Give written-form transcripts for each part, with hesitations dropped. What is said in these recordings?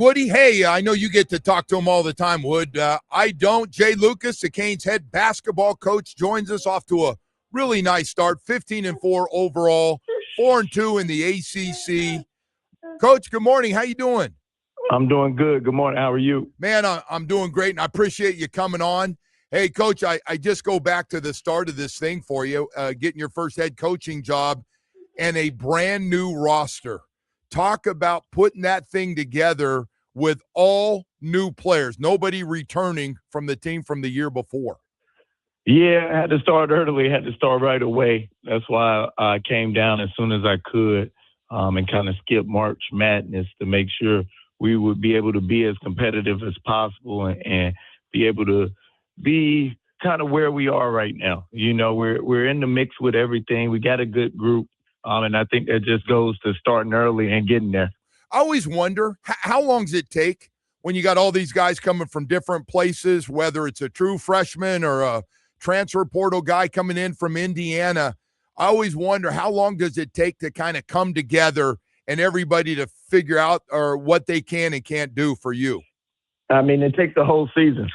Woody, hey, I know you get to talk to him all the time, Wood. I don't. Jay Lucas, the Canes head basketball coach, joins us off to a really nice start, 15-4 overall, 4-2 in the ACC. Coach, good morning. How you doing? I'm doing good. Good morning. How are you? Man, I'm doing great, and I appreciate you coming on. Hey, Coach, I just go back to the start of this thing for you, getting your first head coaching job and a brand new roster. Talk about putting that thing together with all new players, nobody returning from the team from the year before. Yeah, I had to start early. Had to start right away. That's why I came down as soon as I could and kind of skip March Madness to make sure we would be able to be as competitive as possible and be able to be kind of where we are right now. You know, we're in the mix with everything. We got a good group, and I think that just goes to starting early and getting there. I always wonder, how long does it take when you got all these guys coming from different places, whether it's a true freshman or a transfer portal guy coming in from Indiana? I always wonder, how long does it take to kind of come together and everybody to figure out or what they can and can't do for you? I mean, it takes the whole season.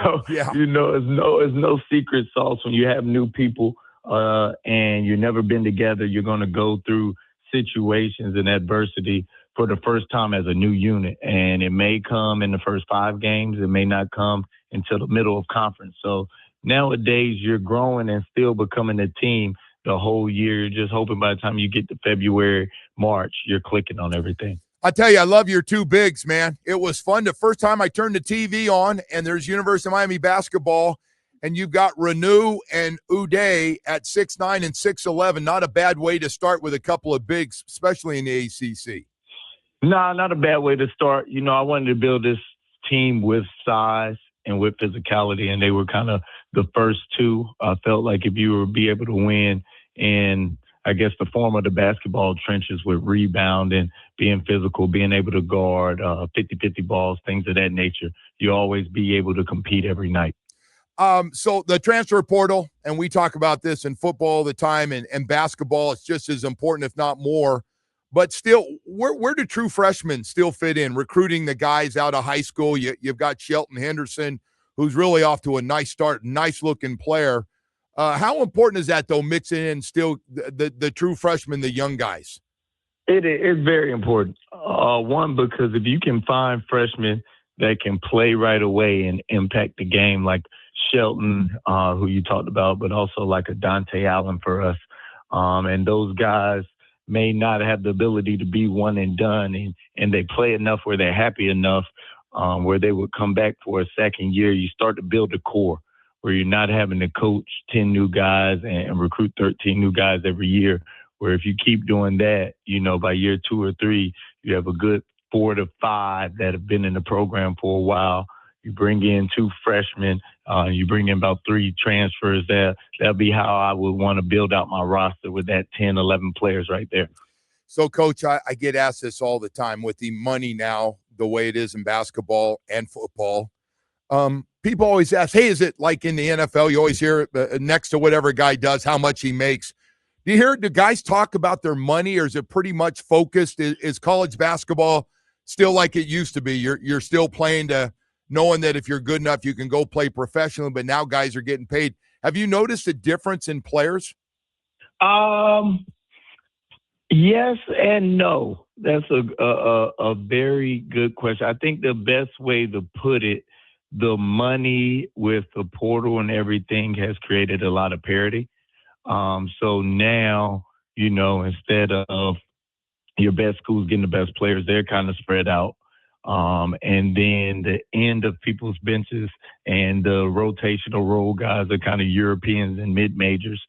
So, yeah. You know, it's no secret sauce when you have new people and you've never been together. You're going to go through situations and adversity for the first time as a new unit. And it may come in the first 5 games. It may not come until the middle of conference. So nowadays you're growing and still becoming a team the whole year. You're just hoping by the time you get to February, March, you're clicking on everything. I tell you, I love your two bigs, man. It was fun. The first time I turned the TV on and there's University of Miami basketball, and you've got Reneau and Uday at 6'9" and 6'11". Not a bad way to start with a couple of bigs, especially in the ACC. No, not a bad way to start. You know, I wanted to build this team with size and with physicality, and they were kind of the first two. I felt like if you would be able to win in, I guess, the form of the basketball trenches with rebound and being physical, being able to guard 50-50 balls, things of that nature, you always be able to compete every night. So the transfer portal, and we talk about this in football all the time, and basketball, it's just as important, if not more. But still, where do true freshmen still fit in, recruiting the guys out of high school? You've got Shelton Henderson, who's really off to a nice start, nice-looking player. How important is that, though, mixing in still the true freshmen, the young guys? It is very important. One, because if you can find freshmen that can play right away and impact the game, like Shelton, who you talked about, but also like a Dante Allen for us. And those guys may not have the ability to be one and done, and they play enough where they're happy enough where they would come back for a second year. You start to build a core where you're not having to coach 10 new guys and recruit 13 new guys every year, where if you keep doing that, you know, by year 2 or 3, you have a good 4 to 5 that have been in the program for a while. You bring in 2 freshmen, you bring in about 3 transfers. That'll be how I would want to build out my roster with that 10, 11 players right there. So, Coach, I get asked this all the time with the money now, the way it is in basketball and football. People always ask, hey, is it like in the NFL? You always hear next to whatever a guy does, how much he makes. Do you hear the guys talk about their money, or is it pretty much focused? Is college basketball still like it used to be? You're still playing to knowing that if you're good enough, you can go play professionally, but now guys are getting paid. Have you noticed a difference in players? Yes and no. That's a very good question. I think the best way to put it, the money with the portal and everything has created a lot of parity. So now, you know, instead of your best schools getting the best players, they're kind of spread out. And then the end of people's benches and the rotational role guys are kind of Europeans and mid-majors.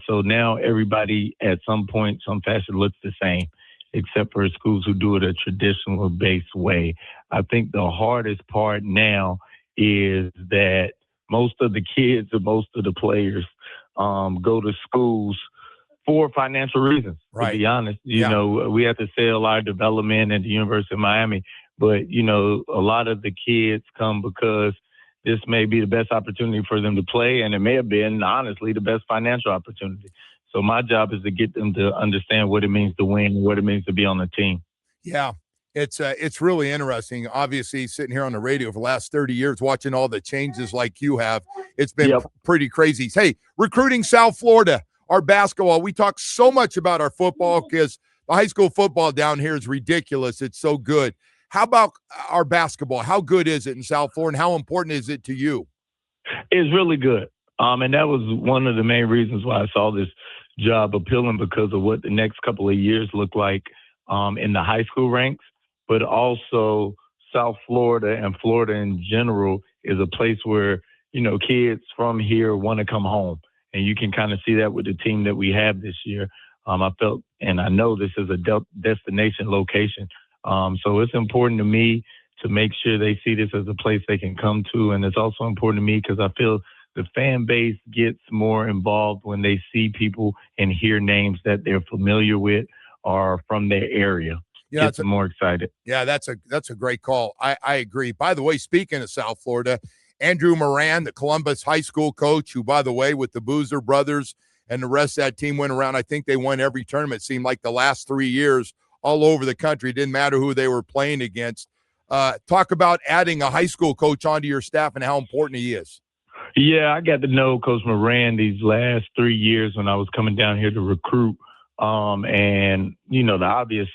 So now everybody at some point, some fashion looks the same, except for schools who do it a traditional based way. I think the hardest part now is that most of the kids and most of the players go to schools for financial reasons, right. To be honest. You know, we have to sell our development at the University of Miami, but, you know, a lot of the kids come because this may be the best opportunity for them to play, and it may have been, honestly, the best financial opportunity. So my job is to get them to understand what it means to win and what it means to be on the team. Yeah. It's really interesting. Obviously, sitting here on the radio for the last 30 years, watching all the changes like you have, it's been Yep. pretty crazy. Hey, recruiting South Florida, our basketball. We talk so much about our football because the high school football down here is ridiculous. It's so good. How about our basketball? How good is it in South Florida, and how important is it to you? It's really good. And that was one of the main reasons why I saw this job appealing, because of what the next couple of years look like in the high school ranks, but also South Florida and Florida in general is a place where, kids from here want to come home. And you can kind of see that with the team that we have this year. I felt, and I know this is a destination location. So it's important to me to make sure they see this as a place they can come to. And it's also important to me because I feel the fan base gets more involved when they see people and hear names that they're familiar with or from their area. Yeah, Gets them more excited. Yeah, that's a great call. I agree. By the way, speaking of South Florida, Andrew Moran, the Columbus high school coach, who, by the way, with the Boozer brothers and the rest of that team went around, I think they won every tournament, it seemed like the last 3 years all over the country. It didn't matter who they were playing against. Talk about adding a high school coach onto your staff and how important he is. Yeah, I got to know Coach Moran these last 3 years when I was coming down here to recruit. And, the obvious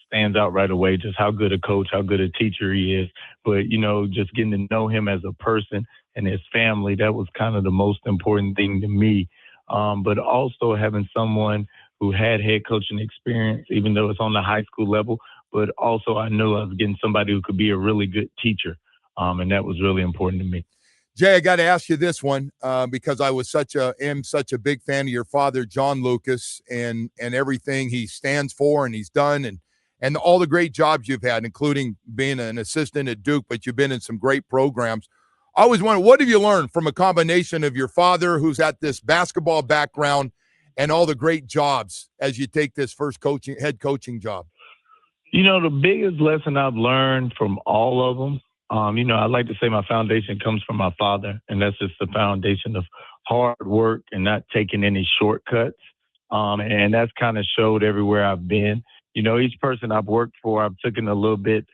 stands out right away, just how good a coach, how good a teacher he is. But, just getting to know him as a person and his family, that was kind of the most important thing to me. But also having someone who had head coaching experience, even though it's on the high school level, but also I knew I was getting somebody who could be a really good teacher. And that was really important to me. Jay, I got to ask you this one because I was such a big fan of your father, John Lucas, and everything he stands for and he's done and all the great jobs you've had, including being an assistant at Duke, but you've been in some great programs. I always wondered, what have you learned from a combination of your father, who's at this basketball background, and all the great jobs as you take this first head coaching job? The biggest lesson I've learned from all of them, I like to say my foundation comes from my father, and that's just the foundation of hard work and not taking any shortcuts. And that's kind of showed everywhere I've been. Each person I've worked for, I've taken a little bit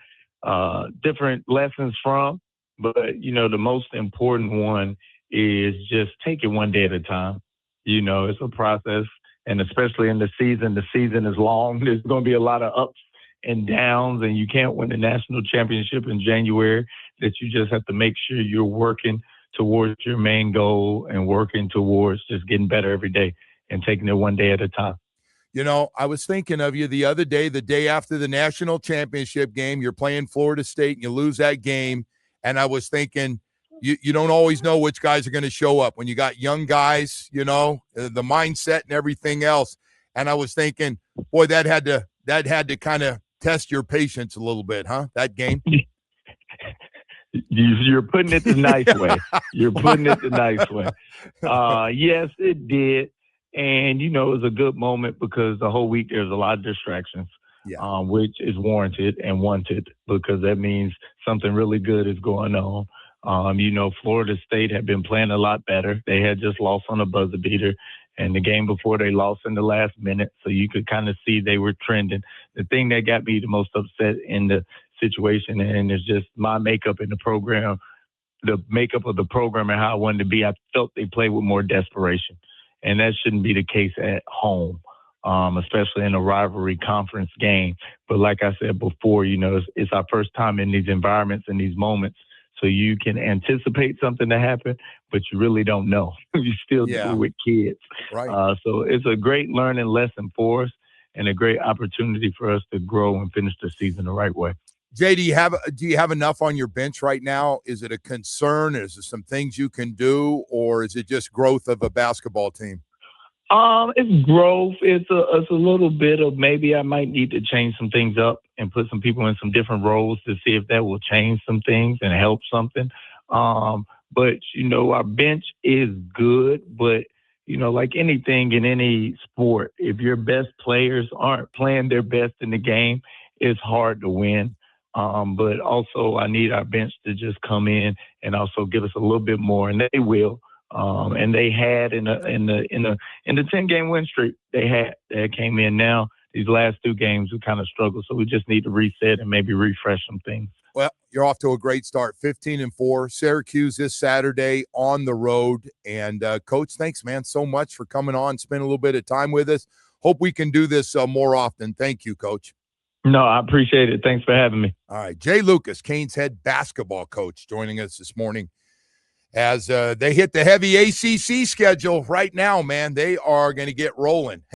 different lessons from. But, the most important one is just take it one day at a time. It's a process. And especially in the season is long. There's going to be a lot of ups and downs, and you can't win the national championship in January. That you just have to make sure you're working towards your main goal and working towards just getting better every day and taking it one day at a time. I was thinking of you the other day, the day after the national championship game. You're playing Florida State and you lose that game. And I was thinking, you don't always know which guys are going to show up when you got young guys, the mindset and everything else. And I was thinking, boy, that had to kind of test your patience a little bit, huh? That game. You're putting it the nice way. You're putting it the nice way. Yes, it did. And, it was a good moment because the whole week there's a lot of distractions, which is warranted and wanted because that means something really good is going on. Florida State had been playing a lot better. They had just lost on a buzzer beater. And the game before they lost in the last minute. So you could kind of see they were trending. The thing that got me the most upset in the situation, and it's just my makeup in the program, the makeup of the program and how I wanted to be, I felt they played with more desperation. And that shouldn't be the case at home, especially in a rivalry conference game. But like I said before, it's our first time in these environments and these moments. So you can anticipate something to happen, but you really don't know. You still do with kids. Right. So it's a great learning lesson for us and a great opportunity for us to grow and finish the season the right way. Jay, do you have enough on your bench right now? Is it a concern? Is there some things you can do, or is it just growth of a basketball team? It's growth. It's a little bit of maybe I might need to change some things up and put some people in some different roles to see if that will change some things and help something. But our bench is good, but like anything in any sport, if your best players aren't playing their best in the game, it's hard to win. But also I need our bench to just come in and also give us a little bit more, and they will. And they had in the 10-game win streak, they came in now. These last 2 games, we kind of struggled, so we just need to reset and maybe refresh some things. Well, you're off to a great start, 15-4. Syracuse this Saturday on the road. And, Coach, thanks, man, so much for coming on, spending a little bit of time with us. Hope we can do this more often. Thank you, Coach. No, I appreciate it. Thanks for having me. All right, Jay Lucas, Canes head basketball coach, joining us this morning as they hit the heavy ACC schedule right now, man. They are going to get rolling.